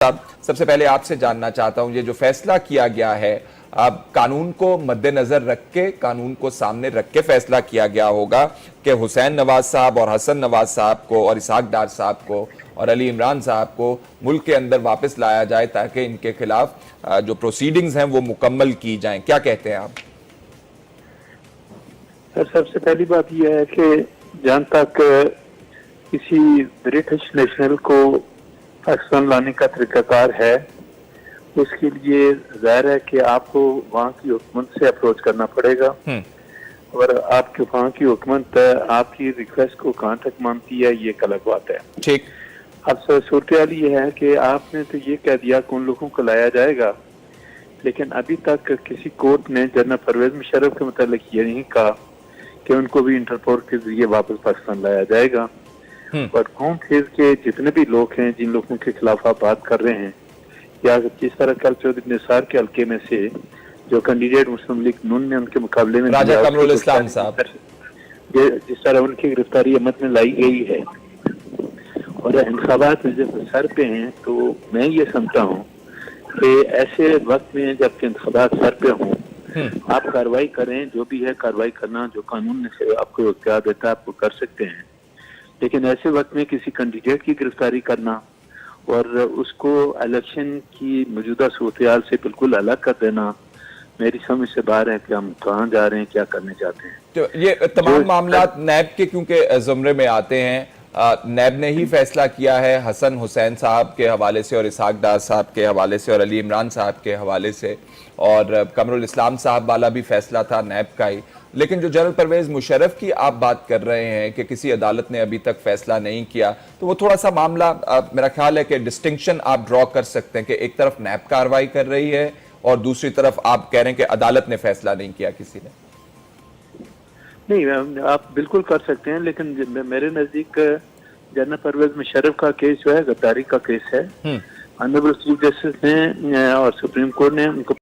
साहब, सबसे पहले आपसे जानना चाहता हूं, ये जो फैसला किया गया है, अब कानून को मद्देनजर रख के, कानून को सामने रख के फैसला किया गया होगा कि हुसैन नवाज साहब और हसन नवाज साहब को और इसहाक डार साहब को और अली इमरान साहब को मुल्क के अंदर वापस लाया जाए ताकि इनके खिलाफ जो प्रोसीडिंग्स हैं वो मुकम्मल की जाएं। क्या कहते हैं आप? सर, सबसे पहली बात यह है कि जहाँ तक किसी ब्रिटिश नेशनल को पाकिस्तान लाने का तरीकाकार है, उसके लिए जाहिर है कि आपको वहाँ की हुकूमत से अप्रोच करना पड़ेगा और आपके वहाँ की हुकूमत आपकी रिक्वेस्ट को कहाँ तक मानती है, ये एक अलग बात है। ठीक। अब सूरत ये है कि आपने तो ये कह दिया कि उन लोगों को लाया जाएगा, लेकिन अभी तक किसी कोर्ट ने जनरल परवेज मुशर्रफ के मुतालिक ये नहीं कहा कि उनको भी इंटरपोल के जरिए वापस पाकिस्तान लाया जाएगा। और घूम फिर के जितने भी लोग हैं, जिन लोगों के खिलाफ आप बात कर रहे हैं, या जिस तरह कल चौधरी निसार के हल्के में से जो कैंडिडेट मुस्लिम लीग नून ने उनके मुकाबले में राजा कमरुल इस्लाम साहब, जिस तरह उनकी गिरफ्तारी अमल में लाई गई है और इंतखाबात में जब सर पे हैं, तो मैं ये समझता हूँ कि ऐसे वक्त में जबकि इंतखाबात सर पे हों, आप कार्रवाई करें, जो भी है कार्रवाई करना, जो कानून से आपको इख्तियार देता है आपको कर सकते हैं, लेकिन ऐसे वक्त में किसी कैंडिडेट की गिरफ्तारी करना और उसको इलेक्शन की मौजूदा सूरत से बिल्कुल अलग कर देना मेरी समझ से बाहर है कि हम कहाँ जा रहे हैं, क्या करने चाहते हैं। तो ये तमाम मामला नैब के क्योंकि ज़ुमरे में आते हैं, नैब ने ही फैसला किया है हसन हुसैन साहब के हवाले से और इसहाक डार साहब के हवाले से और अली इमरान साहब के हवाले से, और कमरुल इस्लाम साहब वाला भी फैसला था नैब का ही। लेकिन जो जनरल परवेज मुशर्रफ की आप बात कर रहे हैं कि किसी अदालत ने अभी तक फैसला नहीं किया, तो वो थोड़ा सा मामला मेरा ख्याल है कि डिस्टिंक्शन आप ड्रॉ कर सकते हैं कि एक तरफ नैब कार्रवाई कर रही है और दूसरी तरफ आप कह रहे हैं कि अदालत ने फैसला नहीं किया किसी ने। नहीं, आप बिल्कुल कर सकते हैं, लेकिन मेरे नजदीक जनरल परवेज मुशर्रफ का केस जो है गद्दारी का केस है। ऑनरेबल चीफ जस्टिस ने और सुप्रीम कोर्ट ने उनको